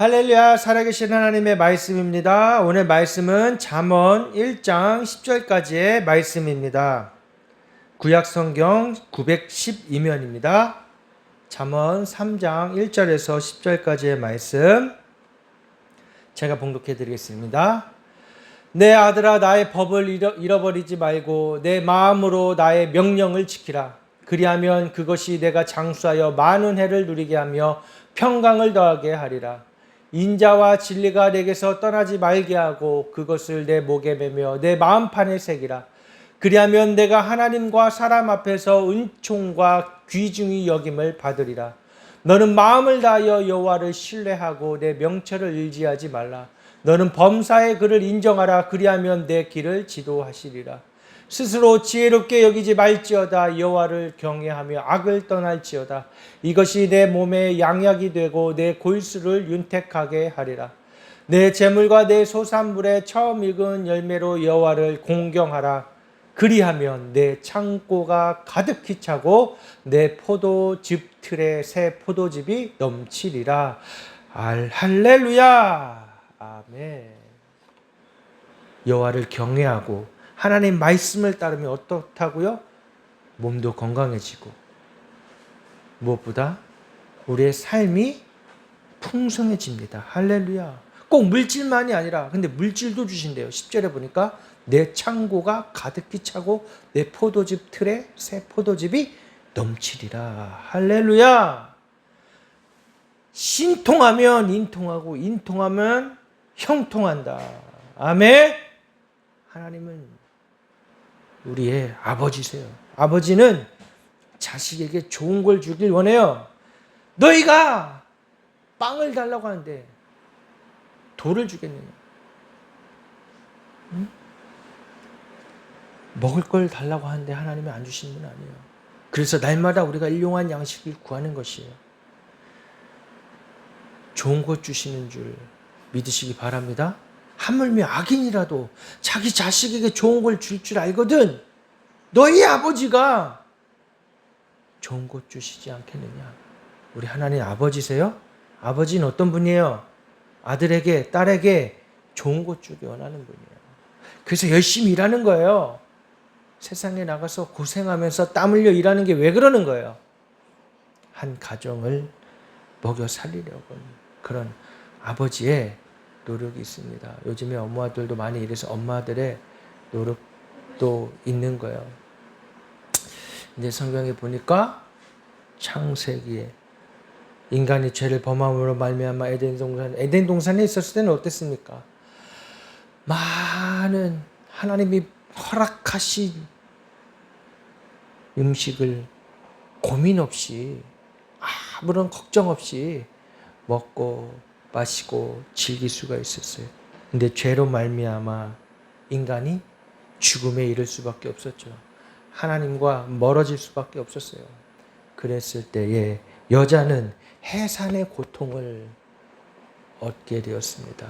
할렐루야, 살아계신 하나님의 말씀입니다. 오늘 말씀은 잠언 1장 10절까지의 말씀입니다. 구약성경 912면입니다. 잠언 3장 1절에서 10절까지의 말씀 제가 봉독해 드리겠습니다. 내 아들아, 나의 법을 잃어버리지 말고 내 마음으로 나의 명령을 지키라. 그리하면 그것이 내가 장수하여 많은 해를 누리게 하며 평강을 더하게 하리라. 인자와 진리가 내게서 떠나지 말게 하고 그것을 내 목에 매며 내 마음판에 새기라. 그리하면 내가 하나님과 사람 앞에서 은총과 귀중히 여김을 받으리라. 너는 마음을 다하여 여호와를 신뢰하고 내 명철을 의지하지 말라. 너는 범사의 그를 인정하라. 그리하면 내 길을 지도하시리라. 스스로 지혜롭게 여기지 말지어다. 여호와를 경외하며 악을 떠날지어다. 이것이 내 몸에 양약이 되고 내 골수를 윤택하게 하리라. 내 재물과 내 소산물에 처음 익은 열매로 여호와를 공경하라. 그리하면 내 창고가 가득히 차고 내 포도즙 틀에 새 포도즙이 넘치리라. 할렐루야. 아멘. 여호와를 경외하고 하나님 말씀을 따르면 어떻다고요? 몸도 건강해지고 무엇보다 우리의 삶이 풍성해집니다. 할렐루야. 꼭 물질만이 아니라 근데 물질도 주신대요. 10절에 보니까 내 창고가 가득히 차고 내 포도즙 틀에 새 포도즙이 넘치리라. 할렐루야. 신통하면 인통하고 인통하면 형통한다. 아멘. 하나님은 우리의 아버지세요. 아버지는 자식에게 좋은 걸 주길 원해요. 너희가 빵을 달라고 하는데 돌을 주겠느냐? 응? 먹을 걸 달라고 하는데 하나님은 안 주시는 분 아니에요. 그래서 날마다 우리가 일용할 양식을 구하는 것이에요. 좋은 것 주시는 줄 믿으시기 바랍니다. 하물며 악인이라도 자기 자식에게 좋은 걸 줄 줄 알거든. 너희 아버지가 좋은 것 주시지 않겠느냐. 우리 하나님 아버지세요? 아버지는 어떤 분이에요? 아들에게 딸에게 좋은 것 주기 원하는 분이에요. 그래서 열심히 일하는 거예요. 세상에 나가서 고생하면서 땀 흘려 일하는 게 왜 그러는 거예요? 한 가정을 먹여 살리려고 그런 아버지의 노력이 있습니다. 요즘에 엄마들도 많이 이래서 엄마들의 노력도 있는 거예요. 근데 성경에 보니까 창세기에 인간이 죄를 범함으로 말미암아 에덴 동산에 있었을 때는 어땠습니까? 많은 하나님이 허락하신 음식을 고민 없이 아무런 걱정 없이 먹고 마시고 즐길 수가 있었어요. 근데 죄로 말미암아 인간이 죽음에 이를 수밖에 없었죠. 하나님과 멀어질 수밖에 없었어요. 그랬을 때에 여자는 해산의 고통을 얻게 되었습니다.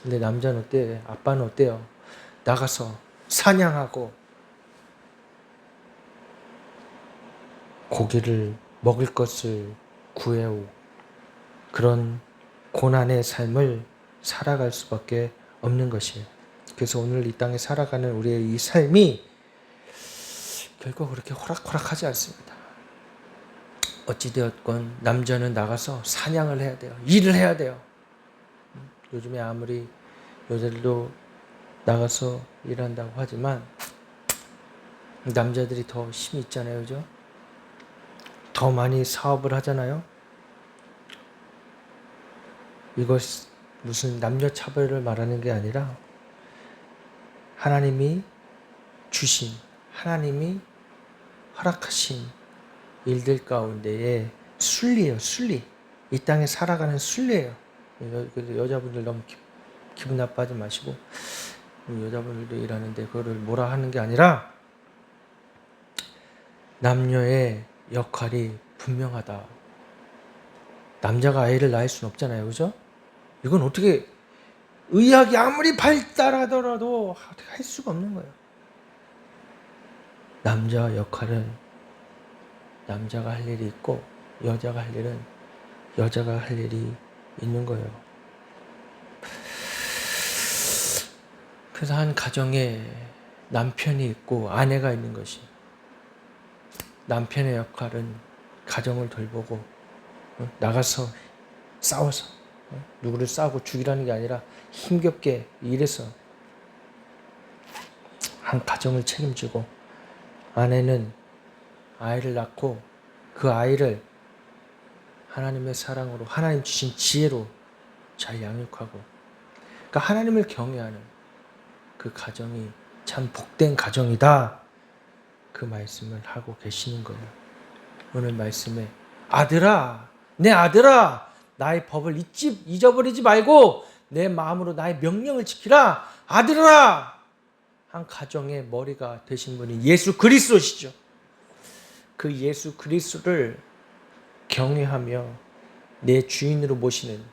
근데 남자는 어때요? 아빠는 어때요? 나가서 사냥하고 고기를 먹을 것을 구해오고 그런 고난의 삶을 살아갈 수밖에 없는 것이에요. 그래서 오늘 이 땅에 살아가는 우리의 이 삶이 결국 그렇게 호락호락하지 않습니다. 어찌되었건 남자는 나가서 사냥을 해야 돼요. 일을 해야 돼요. 요즘에 아무리 여자들도 나가서 일한다고 하지만 남자들이 더 힘이 있잖아요. 그죠? 더 많이 사업을 하잖아요. 이것 무슨 남녀 차별을 말하는 게 아니라 하나님이 주신, 하나님이 허락하신 일들 가운데에 순리예요. 순리. 이 땅에 살아가는 순리예요. 여자분들 너무 기분 나빠하지 마시고 여자분들도 일하는데 그거를 뭐라 하는 게 아니라 남녀의 역할이 분명하다. 남자가 아이를 낳을 수는 없잖아요. 그죠? 이건 어떻게 의학이 아무리 발달하더라도 할 수가 없는 거예요. 남자 역할은 남자가 할 일이 있고 여자가 할 일은 여자가 할 일이 있는 거예요. 그래서 한 가정에 남편이 있고 아내가 있는 것이, 남편의 역할은 가정을 돌보고 나가서 싸워서 누구를 싸우고 죽이라는 게 아니라 힘겹게 일해서 한 가정을 책임지고, 아내는 아이를 낳고 그 아이를 하나님의 사랑으로, 하나님 주신 지혜로 잘 양육하고, 그러니까 하나님을 경외하는 그 가정이 참 복된 가정이다, 그 말씀을 하고 계시는 거예요. 오늘 말씀에 아들아, 내 아들아, 나의 법을 잊어버리지 말고 내 마음으로 나의 명령을 지키라. 아들아, 한 가정의 머리가 되신 분이 예수 그리스도시죠. 그 예수 그리스도를 경외하며 내 주인으로 모시는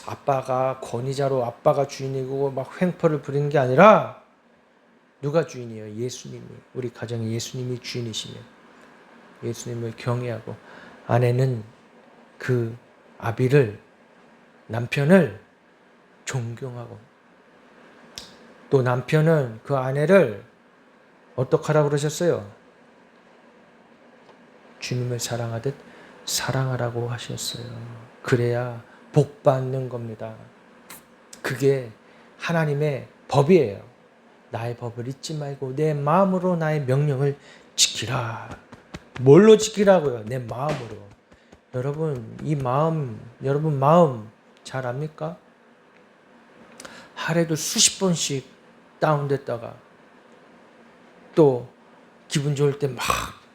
아빠가 권위자로, 아빠가 주인이고 막 횡포를 부리는 게 아니라, 누가 주인이에요? 예수님이. 우리 가정에 예수님이 주인이시면 예수님을 경외하고, 아내는 그 아비를, 남편을 존경하고, 또 남편은 그 아내를 어떻게 하라고 그러셨어요? 주님을 사랑하듯 사랑하라고 하셨어요. 그래야 복 받는 겁니다. 그게 하나님의 법이에요. 나의 법을 잊지 말고 내 마음으로 나의 명령을 지키라. 뭘로 지키라고요? 내 마음으로. 여러분, 이 마음, 여러분 마음 잘 압니까? 하루에도 수십 번씩 다운됐다가 또 기분 좋을 때 막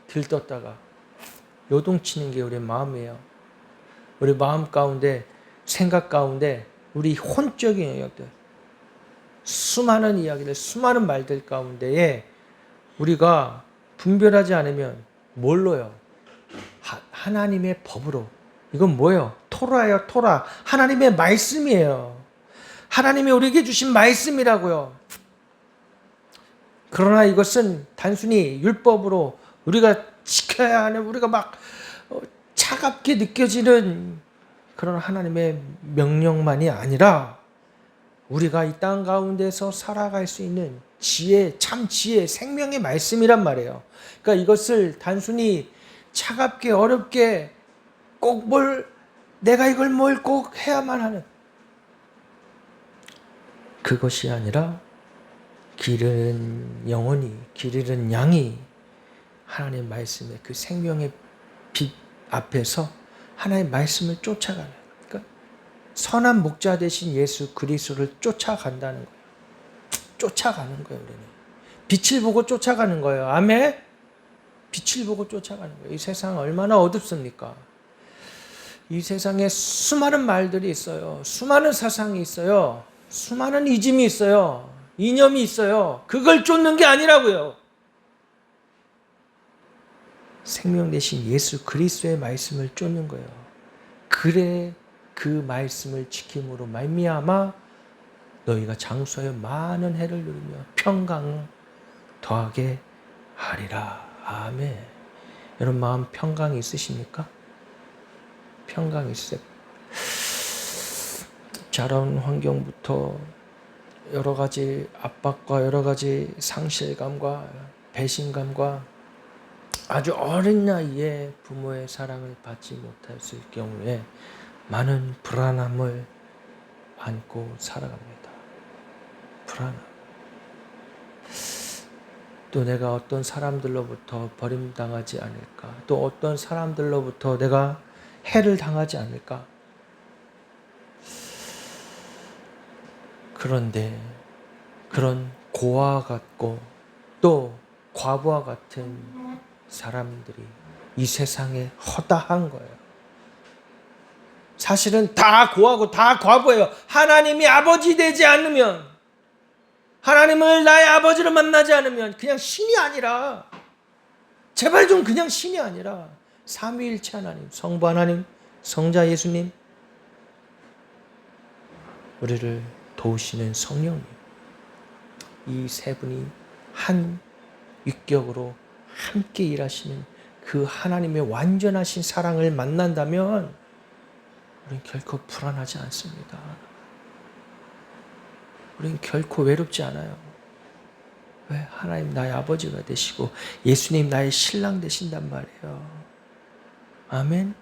들떴다가 요동치는 게 우리 마음이에요. 우리 마음 가운데, 생각 가운데 우리 혼적인 영역들, 수많은 이야기들, 수많은 말들 가운데에 우리가 분별하지 않으면 뭘로요? 하나님의 법으로. 이건 뭐예요? 토라예요, 토라. 하나님의 말씀이에요. 하나님이 우리에게 주신 말씀이라고요. 그러나 이것은 단순히 율법으로 우리가 지켜야 하는, 우리가 막 차갑게 느껴지는 그런 하나님의 명령만이 아니라, 우리가 이 땅 가운데서 살아갈 수 있는 지혜, 참 지혜, 생명의 말씀이란 말이에요. 그러니까 이것을 단순히 차갑게, 어렵게 꼭 내가 이걸 뭘 꼭 해야만 하는 그것이 아니라, 길 잃은 영혼이, 길 잃은 양이 하나님의 말씀의 그 생명의 빛 앞에서 하나님의 말씀을 쫓아가는, 그러니까 선한 목자 되신 예수 그리스도를 쫓아간다는 거예요. 쫓아가는 거예요. 우리는 빛을 보고 쫓아가는 거예요. 아멘. 빛을 보고 쫓아가는 거예요. 이 세상 얼마나 어둡습니까? 이 세상에 수많은 말들이 있어요. 수많은 사상이 있어요. 수많은 이즘이 있어요. 이념이 있어요. 그걸 쫓는 게 아니라고요. 생명 대신 예수 그리스도의 말씀을 쫓는 거예요. 그래 그 말씀을 지킴으로 말미암아 너희가 장수하여 많은 해를 누리며 평강 더하게 하리라. 아멘. 여러분 마음 평강이 있으십니까? 평강이 있으세요? 자라온 환경부터 여러 가지 압박과 여러 가지 상실감과 배신감과 아주 어린 나이에 부모의 사랑을 받지 못했을 경우에 많은 불안함을 안고 살아갑니다. 불안함. 또 내가 어떤 사람들로부터 버림당하지 않을까? 또 어떤 사람들로부터 내가 해를 당하지 않을까? 그런데 그런 고아와 같고 또 과부와 같은 사람들이 이 세상에 허다한 거예요. 사실은 다 고아고 다 과부예요. 하나님이 아버지 되지 않으면, 하나님을 나의 아버지로 만나지 않으면 그냥 신이 아니라, 제발 좀 그냥 신이 아니라 삼위일체 하나님, 성부 하나님, 성자 예수님, 우리를 도우시는 성령님, 이 세 분이 한 위격으로 함께 일하시는 그 하나님의 완전하신 사랑을 만난다면 우린 결코 불안하지 않습니다. 우린 결코 외롭지 않아요. 왜? 하나님 나의 아버지가 되시고 예수님 나의 신랑 되신단 말이에요. 아멘.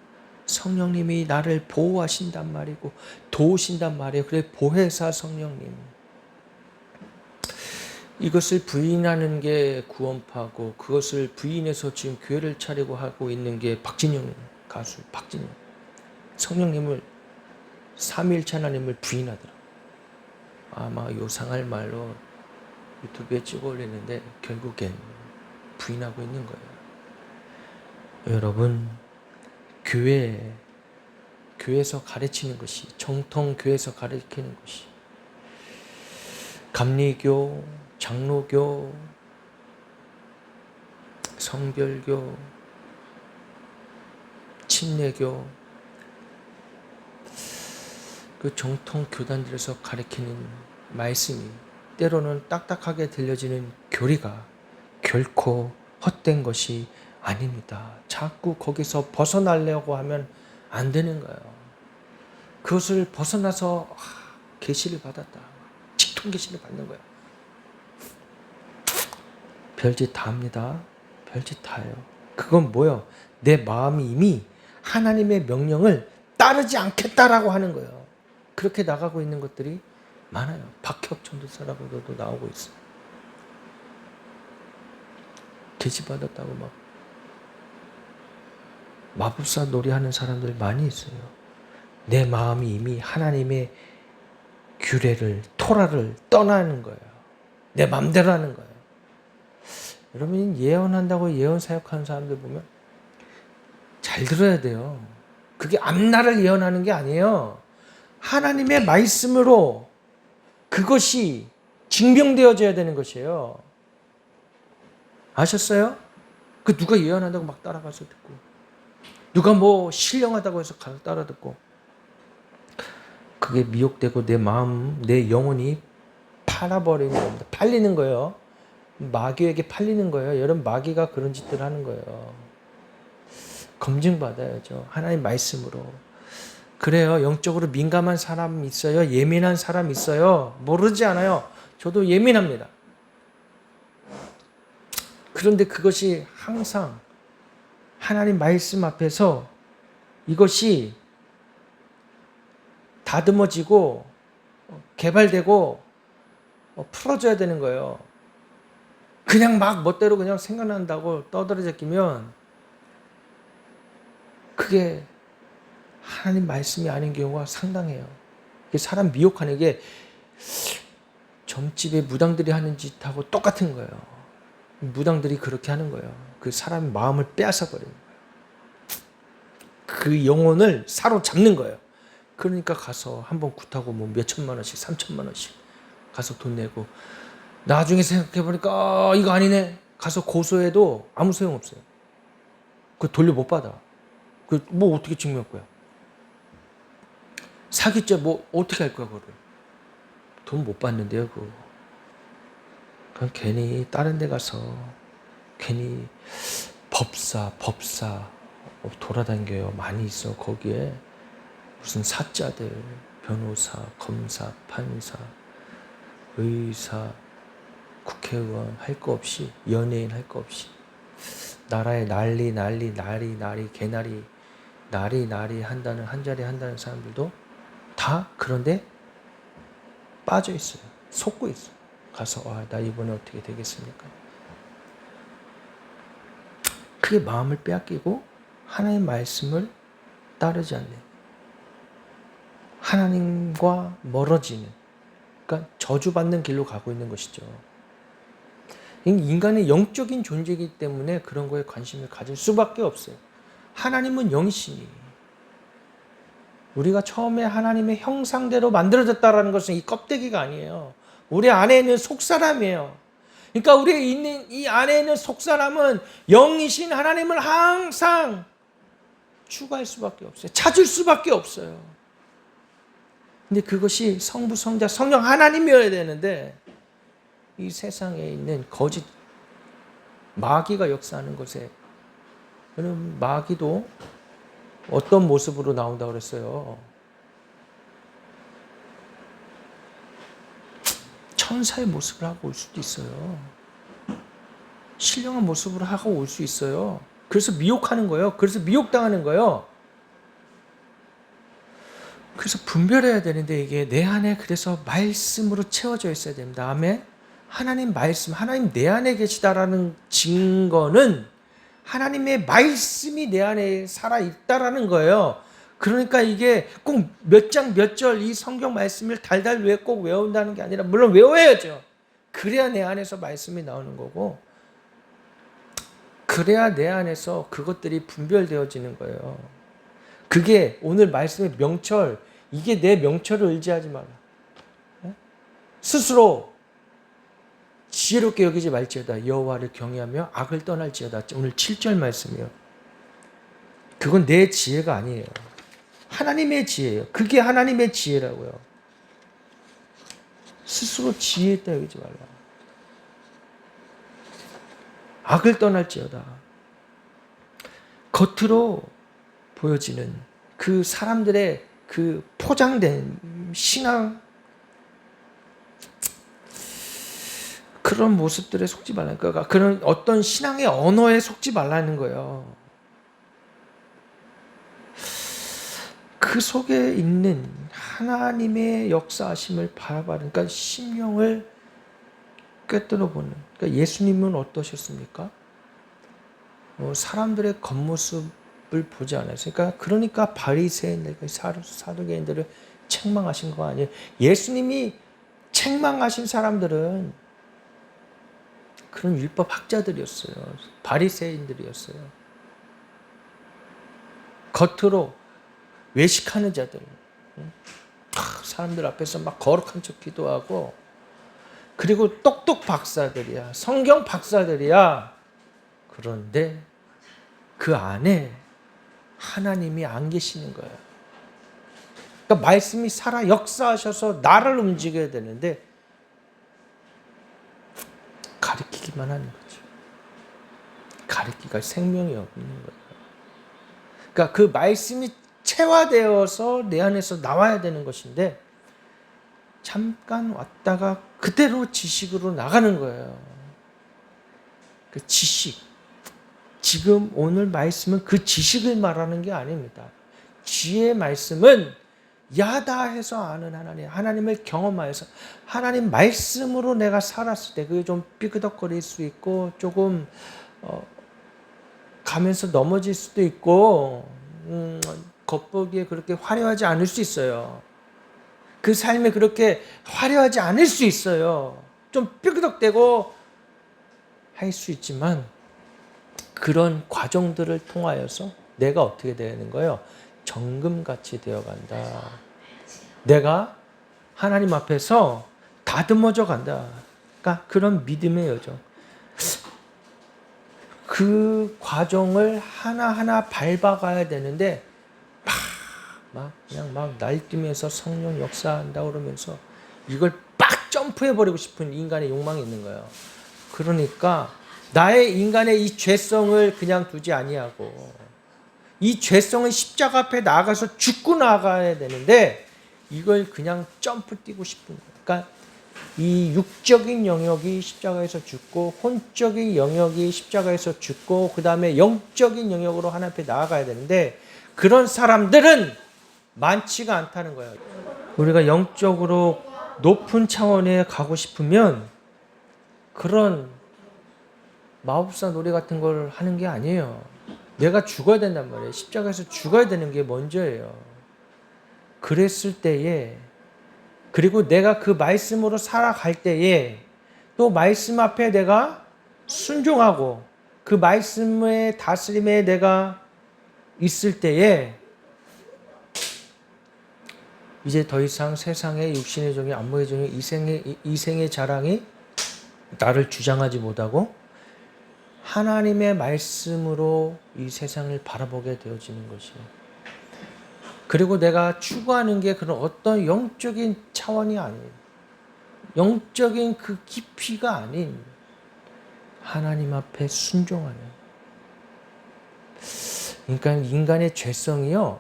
성령님이 나를 보호하신단 말이고 도우신단 말이에요. 그래 보혜사 성령님. 이것을 부인하는 게 구원파고 그것을 부인해서 지금 교회를 차리고 하고 있는 게 박진영 가수 박진영. 성령님을 삼위일체 하나님을 부인하더라고요. 아마 요상할 말로 유튜브에 찍어 올리는데 결국엔 부인하고 있는 거예요. 여러분 교회에서 가르치는 것이 정통 교회에서 가르치는 것이 감리교, 장로교, 성별교, 침례교 그 정통 교단들에서 가르치는 말씀이 때로는 딱딱하게 들려지는 교리가 결코 헛된 것이 아닙니다. 자꾸 거기서 벗어나려고 하면 안 되는 거예요. 그것을 벗어나서 계시를 받았다. 직통 계시를 받는 거예요. 별짓 다 합니다. 별짓 다 해요. 그건 뭐예요? 내 마음이 이미 하나님의 명령을 따르지 않겠다라고 하는 거예요. 그렇게 나가고 있는 것들이 많아요. 박혁 전도사라고도 나오고 있어요. 계시 받았다고 막 마법사 놀이하는 사람들 많이 있어요. 내 마음이 이미 하나님의 규례를 토라를 떠나는 거예요. 내 맘대로 하는 거예요. 여러분 예언한다고 예언 사역하는 사람들 보면 잘 들어야 돼요. 그게 앞날을 예언하는 게 아니에요. 하나님의 말씀으로 그것이 증명되어져야 되는 것이에요. 아셨어요? 그 누가 예언한다고 막 따라가서 듣고 누가 뭐 신령하다고 해서 가서 따라 듣고 그게 미혹되고 내 마음, 내 영혼이 팔아버리는 겁니다. 팔리는 거예요. 마귀에게 팔리는 거예요. 여러분 마귀가 그런 짓들 하는 거예요. 검증받아야죠. 하나님 말씀으로. 그래요. 영적으로 민감한 사람 있어요. 예민한 사람 있어요. 모르지 않아요. 저도 예민합니다. 그런데 그것이 항상 하나님 말씀 앞에서 이것이 다듬어지고 개발되고 풀어져야 되는 거예요. 그냥 막 멋대로 그냥 생각난다고 떠들어져 끼면 그게 하나님 말씀이 아닌 경우가 상당해요. 사람 미혹하는 게 점집에 무당들이 하는 짓하고 똑같은 거예요. 무당들이 그렇게 하는 거예요. 그 사람의 마음을 빼앗아 버리는 거예요. 그 영혼을 사로잡는 거예요. 그러니까 가서 한번 굿하고 뭐 몇천만 원씩, 3천만 원씩 가서 돈 내고 나중에 생각해 보니까 이거 아니네. 가서 고소해도 아무 소용 없어요. 그 돌려 못 받아. 그 뭐 어떻게 증명할 거야? 사기죄 뭐 어떻게 할 거야 그거를? 돈 못 받는데요 그거. 그럼 괜히 다른 데 가서 괜히 법사 돌아다녀요. 많이 있어 거기에. 무슨 사자들, 변호사, 검사, 판사, 의사, 국회의원 할 거 없이, 연예인 할 거 없이 나라에 난리 개나리 한다는 한 자리 한다는 사람들도 다 그런데 빠져 있어요. 속고 있어요. 가서 나 이번에 어떻게 되겠습니까? 그게 마음을 빼앗기고 하나님의 말씀을 따르지 않는, 하나님과 멀어지는, 그러니까 저주받는 길로 가고 있는 것이죠. 인간은 영적인 존재이기 때문에 그런 거에 관심을 가질 수밖에 없어요. 하나님은 영이시니 우리가 처음에 하나님의 형상대로 만들어졌다는 것은 이 껍데기가 아니에요. 우리 안에 있는 속사람이에요. 그러니까 우리 있는 이 안에 있는 속사람은 영이신 하나님을 항상 추구할 수밖에 없어요. 찾을 수밖에 없어요. 근데 그것이 성부, 성자, 성령 하나님이어야 되는데 이 세상에 있는 거짓 마귀가 역사하는 것에, 여러분 마귀도 어떤 모습으로 나온다고 그랬어요? 천사의 모습을 하고 올 수도 있어요. 신령한 모습으로 하고 올 수 있어요. 그래서 미혹하는 거예요. 그래서 미혹당하는 거예요. 그래서 분별해야 되는데 이게 내 안에 그래서 말씀으로 채워져 있어야 됩니다. 아멘. 하나님 말씀, 하나님 내 안에 계시다라는 증거는 하나님의 말씀이 내 안에 살아 있다라는 거예요. 그러니까 이게 꼭 몇 장 몇 절 이 성경 말씀을 달달 꼭 외운다는 게 아니라 물론 외워야죠. 그래야 내 안에서 말씀이 나오는 거고 그래야 내 안에서 그것들이 분별되어지는 거예요. 그게 오늘 말씀의 명철, 이게 내 명철을 의지하지 마라. 스스로 지혜롭게 여기지 말지어다. 여호와를 경외하며 악을 떠날지어다. 오늘 7절 말씀이요. 그건 내 지혜가 아니에요. 하나님의 지혜예요. 그게 하나님의 지혜라고요. 스스로 지혜 있다 여기지 말라. 악을 떠날지어다. 겉으로 보여지는 그 사람들의 그 포장된 신앙 그런 모습들에 속지 말라는 거야. 그런 어떤 신앙의 언어에 속지 말라는 거예요. 그 속에 있는 하나님의 역사하심을 바라봐는, 그러니까 심령을 꿰뚫어 보는. 그러니까 예수님은 어떠셨습니까? 사람들의 겉모습을 보지 않았어요. 그러니까 바리새인들, 사두개인들을 책망하신 거 아니에요. 예수님이 책망하신 사람들은 그런 율법 학자들이었어요. 바리새인들이었어요. 겉으로 외식하는 자들, 사람들 앞에서 막 거룩한 척 기도하고, 그리고 똑똑 박사들이야, 성경 박사들이야. 그런데 그 안에 하나님이 안 계시는 거예요. 그러니까 말씀이 살아 역사하셔서 나를 움직여야 되는데 가르치기만 하는 거죠. 가르치기가 생명이 없는 거예요. 그러니까 그 말씀이 체화되어서 내 안에서 나와야 되는 것인데 잠깐 왔다가 그대로 지식으로 나가는 거예요. 그 지식, 지금 오늘 말씀은 그 지식을 말하는 게 아닙니다. 지혜의 말씀은 야다해서 아는 하나님, 하나님을 경험하여서 하나님 말씀으로 내가 살았을 때 그게 좀 삐그덕거릴 수 있고 조금 가면서 넘어질 수도 있고 겉보기에 그렇게 화려하지 않을 수 있어요. 그 삶에 그렇게 화려하지 않을 수 있어요. 좀 삐그덕대고 할 수 있지만 그런 과정들을 통하여서 내가 어떻게 되는 거예요? 정금같이 되어간다. 내가 하나님 앞에서 다듬어져 간다. 그러니까 그런 믿음의 여정. 그 과정을 하나하나 밟아가야 되는데 그냥 날뛰면서 성령 역사한다 그러면서 이걸 빡 점프해버리고 싶은 인간의 욕망이 있는 거예요. 그러니까 나의 인간의 이 죄성을 그냥 두지 아니하고 이 죄성은 십자가 앞에 나아가서 죽고 나가야 되는데 이걸 그냥 점프 뛰고 싶은 거예요. 그러니까 이 육적인 영역이 십자가에서 죽고 혼적인 영역이 십자가에서 죽고 그 다음에 영적인 영역으로 하나님 앞에 나아가야 되는데 그런 사람들은 많지가 않다는 거예요. 우리가 영적으로 높은 차원에 가고 싶으면 그런 마법사 놀이 같은 걸 하는 게 아니에요. 내가 죽어야 된단 말이에요. 십자가에서 죽어야 되는 게 먼저예요. 그랬을 때에 그리고 내가 그 말씀으로 살아갈 때에 또 말씀 앞에 내가 순종하고 그 말씀의 다스림에 내가 있을 때에 이제 더 이상 세상의 육신의 종이 안목의 종이 이생의 자랑이 나를 주장하지 못하고 하나님의 말씀으로 이 세상을 바라보게 되어지는 것이에요. 그리고 내가 추구하는 게 그런 어떤 영적인 차원이 아닌 영적인 그 깊이가 아닌 하나님 앞에 순종하는, 그러니까 인간의 죄성이요,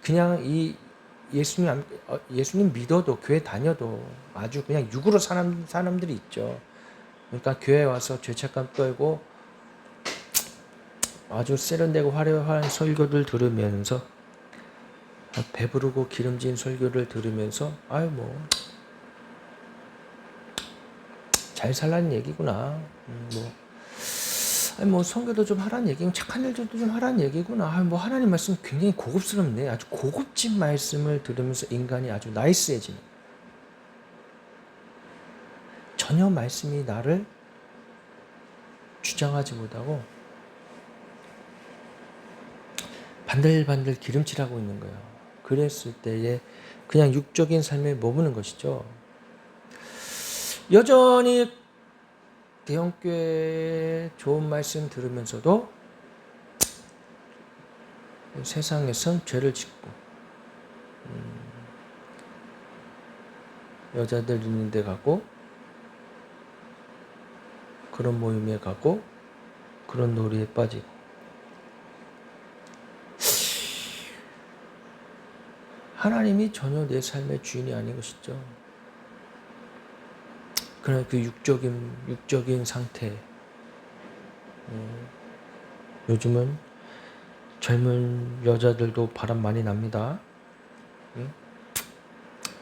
그냥 이 예수님 믿어도 교회 다녀도 아주 그냥 육으로 사는 사람들이 있죠. 그러니까 교회 와서 죄책감 떨고 아주 세련되고 화려한 설교를 들으면서 배부르고 기름진 설교를 들으면서 아유 뭐 잘 살라는 얘기구나. 뭐 성교도 좀 하라는 얘기고 착한 일도 좀 하라는 얘기구나. 뭐 하나님 말씀 굉장히 고급스럽네. 아주 고급진 말씀을 들으면서 인간이 아주 나이스해지는. 전혀 말씀이 나를 주장하지 못하고 반들반들 기름칠하고 있는 거예요. 그랬을 때에 그냥 육적인 삶에 머무는 것이죠. 여전히 대형교회 좋은 말씀 들으면서도 세상에선 죄를 짓고 여자들 있는 데 가고 그런 모임에 가고 그런 놀이에 빠지고 하나님이 전혀 내 삶의 주인이 아닌 것이죠. 그러나 그 육적인 상태. 요즘은 젊은 여자들도 바람 많이 납니다.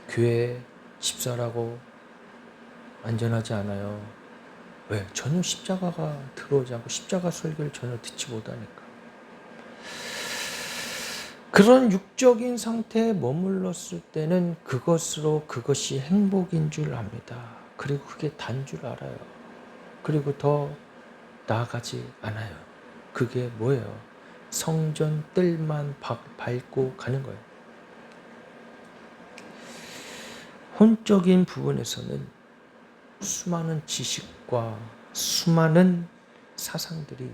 교회 집사라고 안전하지 않아요. 왜? 전혀 십자가가 들어오지 않고 십자가 설교를 전혀 듣지 못하니까. 그런 육적인 상태에 머물렀을 때는 그것이 행복인 줄 압니다. 그리고 그게 단 줄 알아요. 그리고 더 나아가지 않아요. 그게 뭐예요? 성전 뜰만 밟고 가는 거예요. 혼적인 부분에서는 수많은 지식과 수많은 사상들이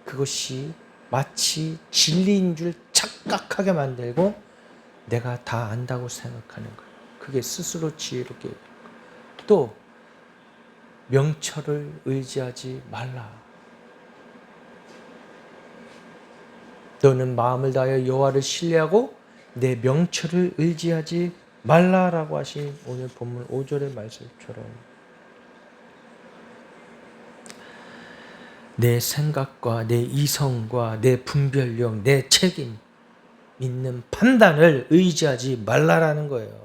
그것이 마치 진리인 줄 착각하게 만들고 내가 다 안다고 생각하는 거예요. 그게 스스로 지혜롭게. 또 명철을 의지하지 말라. 너는 마음을 다하여 여호와를 신뢰하고 내 명철을 의지하지 말라라고 하신 오늘 본문 5절의 말씀처럼 내 생각과 내 이성과 내 분별력, 내 책임, 믿는 판단을 의지하지 말라라는 거예요.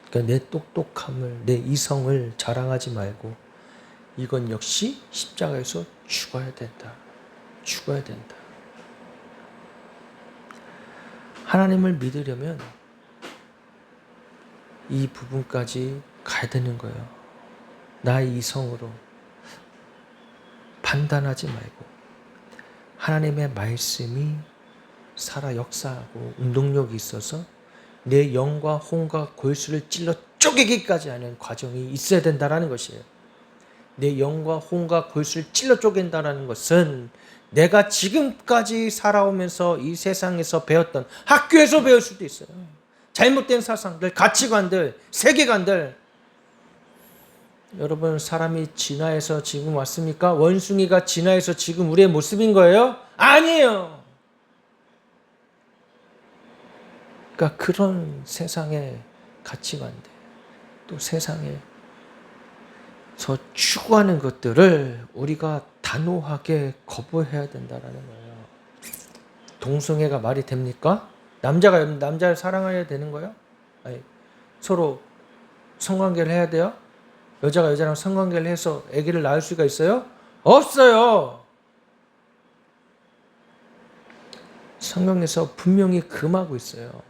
그러니까 내 똑똑함을, 내 이성을 자랑하지 말고 이건 역시 십자가에서 죽어야 된다. 죽어야 된다. 하나님을 믿으려면 이 부분까지 가야 되는 거예요. 나의 이성으로 판단하지 말고 하나님의 말씀이 살아 역사하고 운동력이 있어서 내 영과 혼과 골수를 찔러 쪼개기까지 하는 과정이 있어야 된다는 것이에요. 내 영과 혼과 골수를 찔러 쪼갠다는 것은 내가 지금까지 살아오면서 이 세상에서 배웠던 학교에서 배울 수도 있어요. 잘못된 사상들, 가치관들, 세계관들. 여러분 사람이 진화해서 지금 왔습니까? 원숭이가 진화해서 지금 우리의 모습인 거예요? 아니에요. 그러니까 그런 세상의 가치관들, 또 세상에서 추구하는 것들을 우리가 단호하게 거부해야 된다는 거예요. 동성애가 말이 됩니까? 남자가 남자를 사랑해야 되는 거예요? 아니, 서로 성관계를 해야 돼요? 여자가 여자랑 성관계를 해서 아기를 낳을 수가 있어요? 없어요. 성경에서 분명히 금하고 있어요.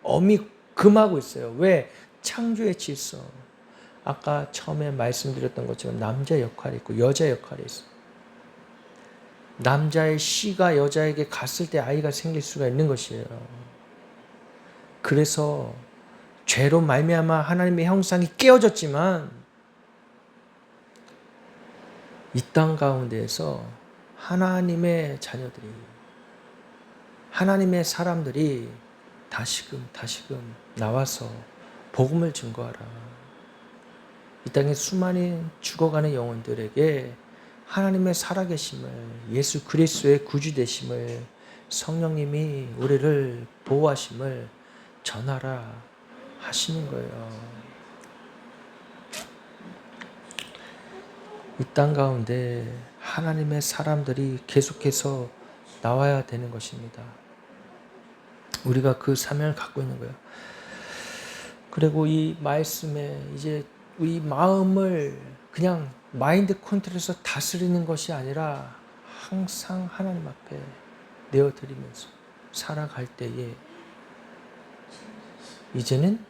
엄히 금하고 있어요. 왜? 창조의 질서. 아까 처음에 말씀드렸던 것처럼 남자 역할이 있고 여자 역할이 있어요. 남자의 씨가 여자에게 갔을 때 아이가 생길 수가 있는 것이에요. 그래서 죄로 말미암아 하나님의 형상이 깨어졌지만 이 땅 가운데에서 하나님의 자녀들이, 하나님의 사람들이 다시금 나와서 복음을 증거하라. 이 땅에 수많은 죽어가는 영혼들에게 하나님의 살아계심을, 예수 그리스도의 구주되심을, 성령님이 우리를 보호하심을 전하라 하시는 거예요. 이 땅 가운데 하나님의 사람들이 계속해서 나와야 되는 것입니다. 우리가 그 사명을 갖고 있는 거예요. 그리고 이 말씀에 이제 우리 마음을 그냥 마인드 컨트롤에서 다스리는 것이 아니라 항상 하나님 앞에 내어드리면서 살아갈 때에 이제는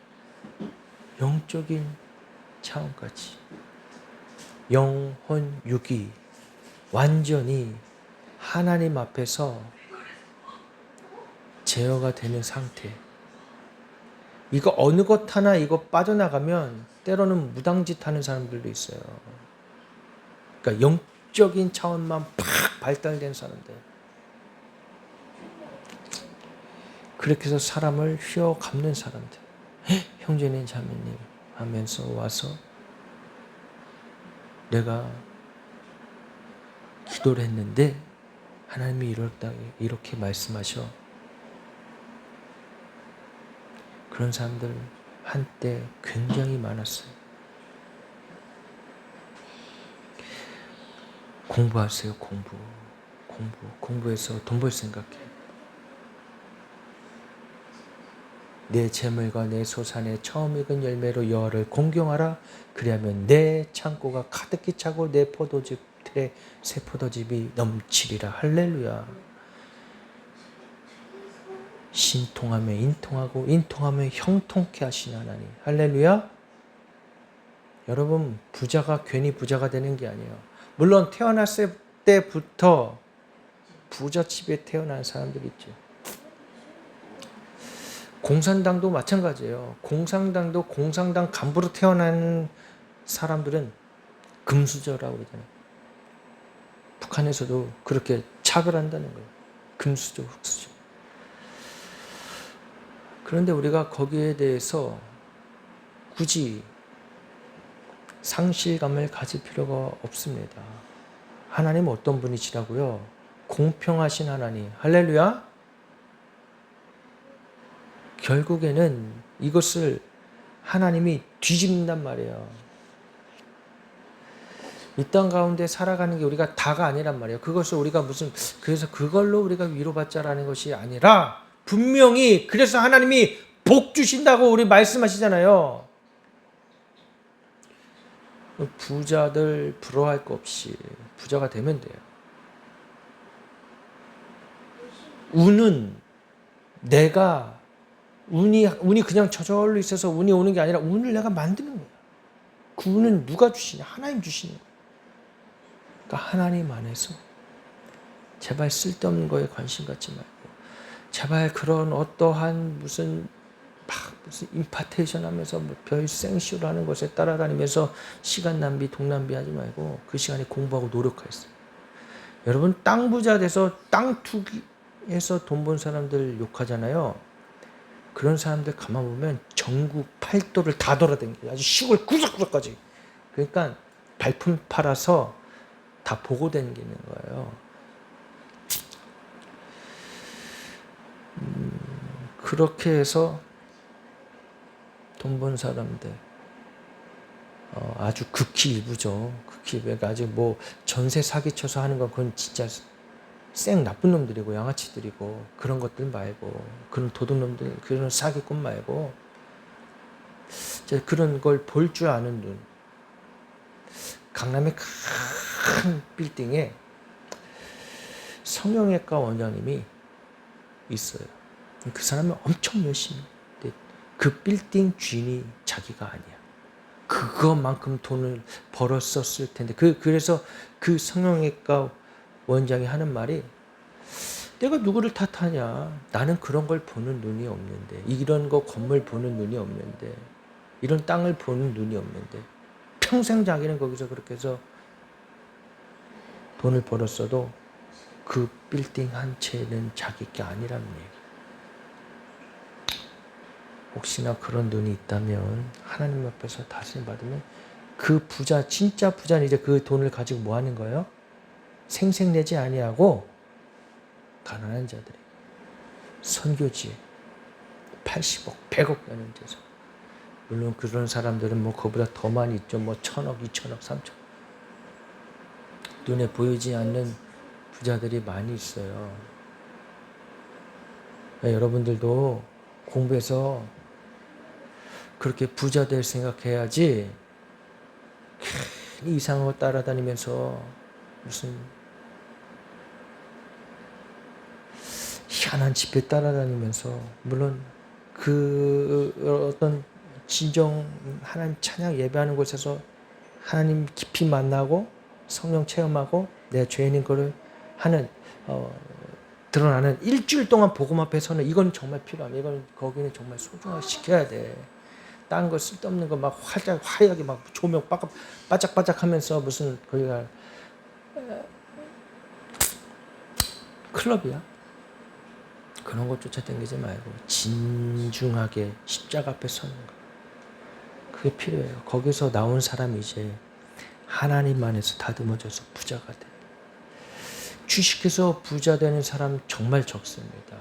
영적인 차원까지 영혼 육이 완전히 하나님 앞에서 제어가 되는 상태. 이거 어느 것 하나 이거 빠져나가면 때로는 무당짓 하는 사람들도 있어요. 그러니까 영적인 차원만 팍 발달된 사람들. 그렇게 해서 사람을 휘어감는 사람들. 형제님 자매님 하면서 와서 내가 기도를 했는데 하나님이 이렇게 말씀하셔. 그런 사람들 한때 굉장히 많았어요. 공부하세요. 공부해서 돈 벌 생각해. 내 재물과 내 소산의 처음 익은 열매로 여호와를 공경하라. 그리하면 내 창고가 가득히 차고 내 포도즙 틀에 새 포도즙이 넘치리라. 할렐루야. 신통하며 인통하고 인통하며 형통케 하신 하나님. 할렐루야. 여러분, 부자가 괜히 부자가 되는 게 아니에요. 물론 태어났을 때부터 부자 집에 태어난 사람들이 있죠. 공산당도 마찬가지예요. 공산당 간부로 태어난 사람들은 금수저라고 그러잖아요. 북한에서도 그렇게 차별한다는 거예요. 금수저, 흑수저. 그런데 우리가 거기에 대해서 굳이 상실감을 가질 필요가 없습니다. 하나님은 어떤 분이시라고요? 공평하신 하나님. 할렐루야. 결국에는 이것을 하나님이 뒤집는단 말이에요. 이 땅 가운데 살아가는 게 우리가 다가 아니란 말이에요. 그것을 우리가 그래서 그걸로 우리가 위로받자라는 것이 아니라 분명히 그래서 하나님이 복 주신다고 우리 말씀하시잖아요. 부자들 부러워할 거 없이 부자가 되면 돼요. 운은 내가 운이 그냥 저절로 있어서 운이 오는 게 아니라 운을 내가 만드는 거야. 그 운은 누가 주시냐? 하나님 주시는 거야. 그러니까 하나님 안에서 제발 쓸데없는 거에 관심 갖지 말고 제발 그런 어떠한 무슨 임파테이션 하면서 별 생쇼를 하는 것에 따라다니면서 시간 낭비, 돈 낭비하지 말고 그 시간에 공부하고 노력하겠어요. 여러분 땅 부자 돼서 땅 투기해서 돈 번 사람들 욕하잖아요. 그런 사람들 가만 보면 전국 8도를 다 돌아다니고 아주 시골 구석구석까지. 그러니까 발품 팔아서 다 보고 다니는 거예요. 그렇게 해서 돈 번 사람들 아주 극히 일부죠. 극히 일부. 아직 뭐 전세 사기쳐서 하는 건 그건 진짜 쌩 나쁜 놈들이고 양아치들이고 그런 것들 말고 그런 도둑놈들 그런 사기꾼 말고 그런 걸 볼 줄 아는 눈. 강남의 큰 빌딩에 성형외과 원장님이 있어요. 그 사람은 엄청 열심히. 그 빌딩 주인이 자기가 아니야. 그것만큼 돈을 벌었었을 텐데. 그래서 그 성형외과 원장이 하는 말이 내가 누구를 탓하냐. 나는 그런 걸 보는 눈이 없는데. 이런 거 건물 보는 눈이 없는데. 이런 땅을 보는 눈이 없는데. 평생 자기는 거기서 그렇게 해서 돈을 벌었어도 그 빌딩 한 채는 자기 게 아니라는 얘기. 혹시나 그런 눈이 있다면 하나님 앞에서 다스림 받으면 그 부자 진짜 부자는 이제 그 돈을 가지고 뭐 하는 거예요? 생색내지 아니하고 가난한 자들이 선교지 80억, 100억 되는 데서. 물론 그런 사람들은 뭐 그보다 더 많이 있죠. 뭐 1000억, 2000억, 3000억. 눈에 보이지 않는 부자들이 많이 있어요. 여러분들도 공부해서 그렇게 부자 될 생각해야지 이상한 거 따라다니면서 무슨 희한한 집회 따라다니면서, 물론 그 어떤 진정 하나님 찬양 예배하는 곳에서 하나님 깊이 만나고 성령 체험하고 내 죄인인 거를 하는 드러나는 일주일 동안 복음 앞에 서는, 이건 정말 필요합니다. 이건 거기는 정말 소중하게 지켜야 돼. 딴 거 쓸데없는 거 막 화려하게 막 조명 바짝바짝 하면서 무슨 거기가 클럽이야? 그런 것 쫓아다니지 말고 진중하게 십자가 앞에 서는 거. 그게 필요해요. 거기서 나온 사람이 이제 하나님 안에서 다듬어져서 부자가 돼. 주식해서 부자 되는 사람 정말 적습니다.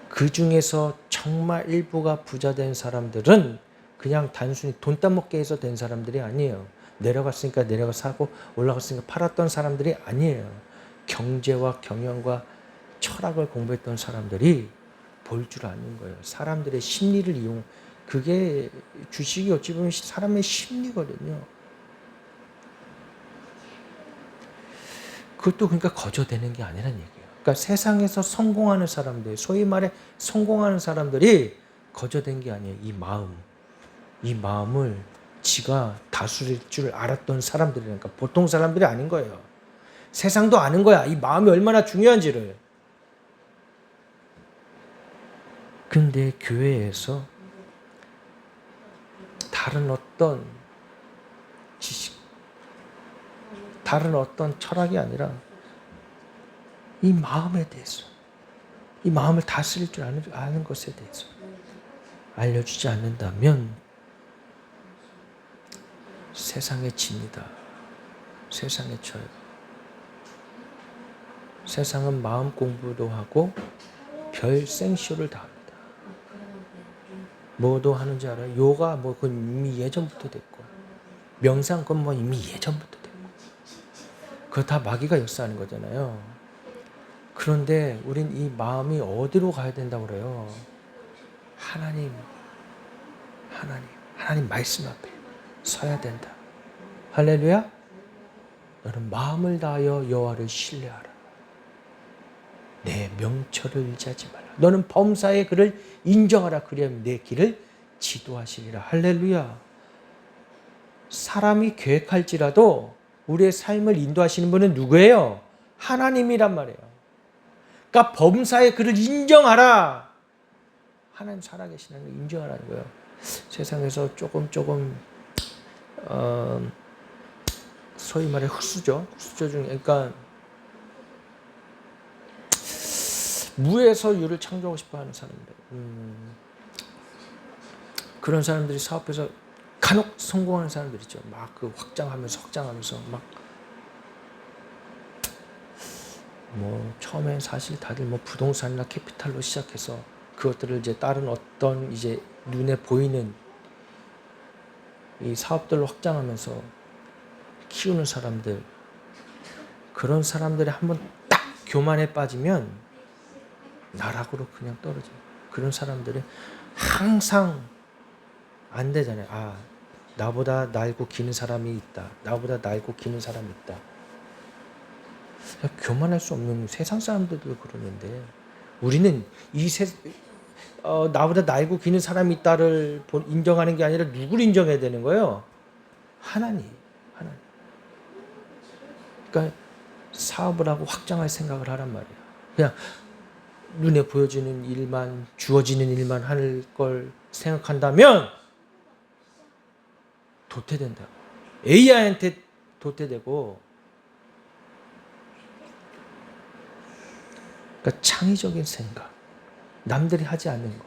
그 중에서 정말 일부가 부자 된 사람들은 그냥 단순히 돈 따먹게 해서 된 사람들이 아니에요. 내려갔으니까 내려가 사고 올라갔으니까 팔았던 사람들이 아니에요. 경제와 경영과 철학을 공부했던 사람들이 볼 줄 아는 거예요. 사람들의 심리를 그게 주식이 어찌 보면 사람의 심리거든요. 그것도 그러니까 거저되는 게 아니라는 얘기예요. 그러니까 세상에서 성공하는 사람들, 소위 말해 성공하는 사람들이 거저된 게 아니에요. 이 마음을 지가 다스릴 줄 알았던 사람들이니까 보통 사람들이 아닌 거예요. 세상도 아는 거야. 이 마음이 얼마나 중요한지를. 근데 교회에서 다른 어떤 지식, 다른 어떤 철학이 아니라 이 마음에 대해서, 이 마음을 다스릴 줄 아는 것에 대해서 알려주지 않는다면 세상에 집니다. 세상에 져요. 세상은 마음 공부도 하고 별 생쇼를 다 합니다. 뭐도 하는지 알아요? 요가 뭐 그건 이미 예전부터 됐고, 명상 그건 뭐 이미 예전부터 됐고, 그거 다 마귀가 역사하는 거잖아요. 그런데 우린 이 마음이 어디로 가야 된다고 그래요? 하나님 말씀 앞에 서야 된다. 할렐루야? 너는 마음을 다하여 여호와를 신뢰하라. 내 명철을 의지하지 말라. 너는 범사의 그를 인정하라. 그리하면 내 길을 지도하시리라. 할렐루야. 사람이 계획할지라도 우리의 삶을 인도하시는 분은 누구예요? 하나님이란 말이에요. 그러니까 범사의 그를 인정하라. 하나님 살아계시는 걸 인정하라는 거예요. 세상에서 조금 소위 말해 흑수저 중에, 그러니까 무에서 유를 창조하고 싶어하는 사람들, 그런 사람들이 사업해서 간혹 성공하는 사람들 있죠. 막 그 확장하면서 막 뭐 처음엔 사실 다들 뭐 부동산이나 캐피탈로 시작해서 그것들을 이제 다른 어떤 이제 눈에 보이는 이 사업들로 확장하면서 키우는 사람들, 그런 사람들이 한번 딱 교만에 빠지면 나락으로 그냥 떨어져요. 그런 사람들은 항상 안 되잖아요. 아, 나보다 날고 기는 사람이 있다. 나보다 날고 기는 사람이 있다. 교만할 수 없는 세상 사람들도 그러는데, 우리는 나보다 날고 기는 사람이 있다를 인정하는 게 아니라 누구를 인정해야 되는 거예요? 하나님. 그러니까 사업을 하고 확장할 생각을 하란 말이에요. 그냥 눈에 보여지는 일만, 주어지는 일만 할 걸 생각한다면 도태된다. AI한테 도태되고. 그러니까 창의적인 생각, 남들이 하지 않는 거.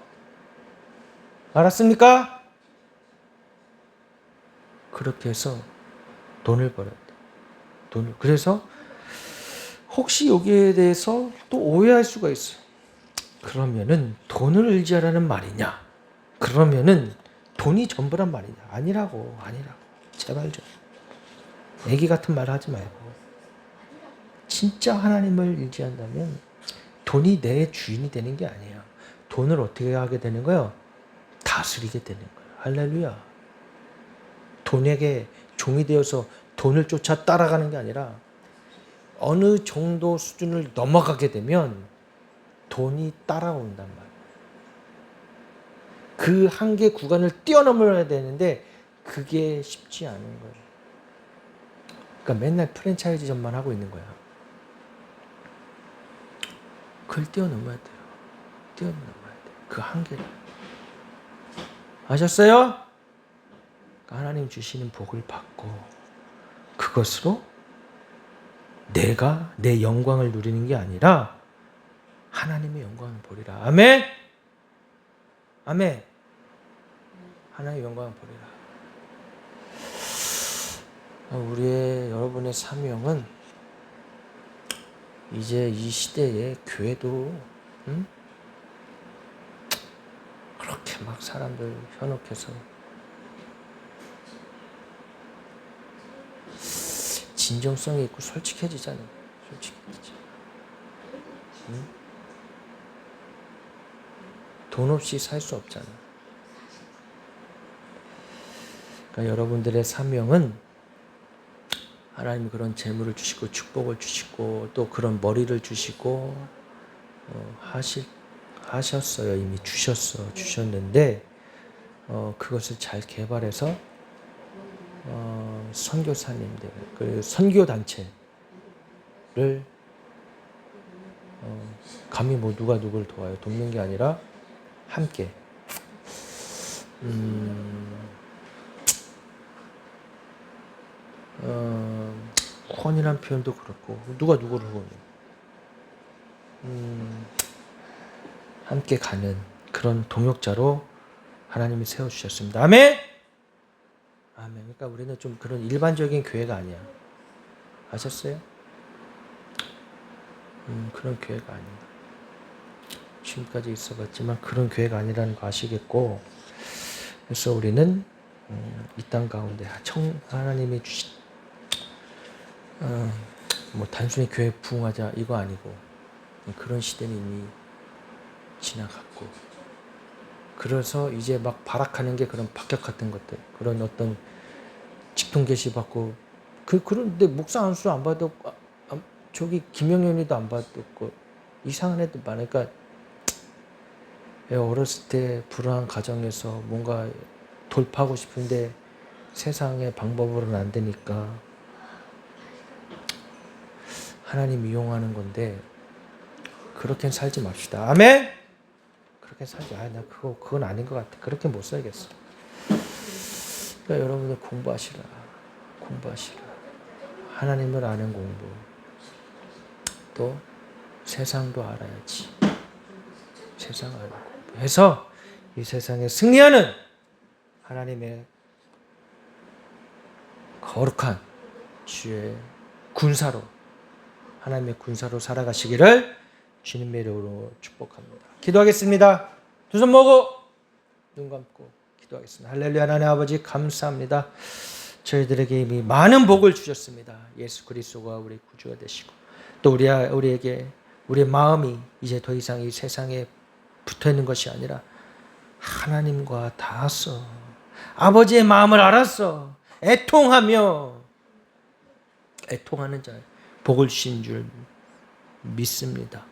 알았습니까? 그렇게 해서 돈을 벌어야 돼. 그래서 혹시 여기에 대해서 또 오해할 수가 있어요. 그러면은 돈을 의지하라는 말이냐? 그러면은 돈이 전부란 말이냐? 아니라고. 제발 좀. 애기 같은 말 하지 말고. 진짜 하나님을 의지한다면 돈이 내 주인이 되는 게 아니에요. 돈을 어떻게 하게 되는 거예요? 다스리게 되는 거예요. 할렐루야. 돈에게 종이 되어서 돈을 쫓아 따라가는 게 아니라 어느 정도 수준을 넘어가게 되면 돈이 따라온단 말이에요. 그 한계 구간을 뛰어넘어야 되는데 그게 쉽지 않은 거예요. 그러니까 맨날 프랜차이즈점만 하고 있는 거야. 그걸 뛰어넘어야 돼요. 뛰어넘어야 돼요. 그 한계를. 아셨어요? 하나님 주시는 복을 받고 그것으로 내가 내 영광을 누리는 게 아니라 하나님의 영광을 보리라. 아멘. 아멘. 하나님의 영광을 보리라. 우리의 여러분의 사명은 이제 이 시대에 교회도 그렇게 막 사람들 현혹해서 진정성이 있고 솔직해지잖아요. 돈 없이 살 수 없잖아. 그러니까 여러분들의 사명은 하나님이 그런 재물을 주시고 축복을 주시고 또 그런 머리를 주시고 하셨어요. 이미 주셨는데 그것을 잘 개발해서 선교사님들, 그 선교단체를 감히 뭐 누가 누구를 도와요. 돕는 게 아니라 함께 후원이라는 표현도 그렇고 누가 누구를 후원해. 함께 가는 그런 동역자로 하나님이 세워주셨습니다. 아멘! 아멘. 그러니까 우리는 좀 그런 일반적인 교회가 아니야. 아셨어요? 그런 교회가 아니야. 지금까지 있어봤지만 그런 교회가 아니라는 거 아시겠고, 그래서 우리는 이 땅 가운데 하나님이 주신 뭐 단순히 교회 부흥하자 이거 아니고 그런 시대는 이미 지나갔고, 그래서 이제 막 발악하는 게 그런 박격 같은 것들, 그런 어떤 직통 계시 받고 그런데 목사 안수 안 받고 저기 김영현이도 안 받고 이상한 애들 많으니까 어렸을 때 불우한 가정에서 뭔가 돌파하고 싶은데 세상의 방법으로는 안 되니까 하나님 이용하는 건데 그렇게 살지 맙시다. 아멘. 그렇게 살지. 나 그건 아닌 것 같아. 그렇게 못 살겠어. 그러니까 여러분들 공부하시라. 하나님을 아는 공부. 또 세상도 알아야지. 세상 아는 공부. 해서 이 세상에 승리하는 하나님의 거룩한 주의 군사로, 하나님의 군사로 살아가시기를 주님의 이름으로 축복합니다. 기도하겠습니다. 두 손 모으고 눈 감고 기도하겠습니다. 할렐루야. 하나님 아버지 감사합니다. 저희들에게 이미 많은 복을 주셨습니다. 예수 그리스도가 우리 구주가 되시고 또 우리에게 우리의 마음이 이제 더 이상 이 세상에 붙어있는 것이 아니라 하나님과 닿았어. 아버지의 마음을 알았어. 애통하며 애통하는 자 복을 주신 줄 믿습니다.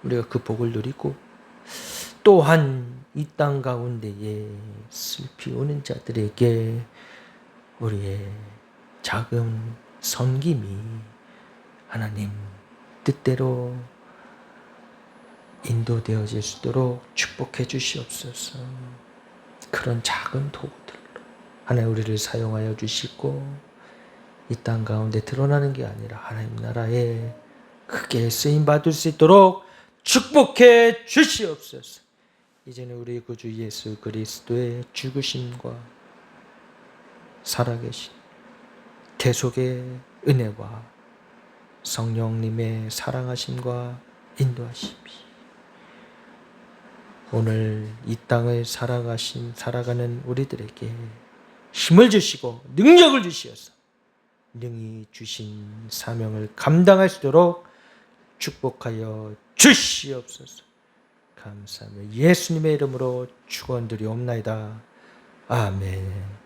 우리가 그 복을 누리고 또한 이 땅 가운데에 슬피 우는 자들에게 우리의 작은 섬김이 하나님 뜻대로 인도되어질 수 있도록 축복해 주시옵소서. 그런 작은 도구들로 하나님 우리를 사용하여 주시고 이 땅 가운데 드러나는 게 아니라 하나님 나라에 크게 쓰임받을 수 있도록 축복해 주시옵소서. 이제는 우리 구주 예수 그리스도의 죽으심과 살아계신 대속의 은혜와 성령님의 사랑하심과 인도하십시오. 오늘 이 땅을 살아가는 우리들에게 힘을 주시고 능력을 주시어서 능히 주신 사명을 감당할 수 있도록 축복하여 주시옵소서. 감사하며 예수님의 이름으로 축원드리옵나이다. 아멘.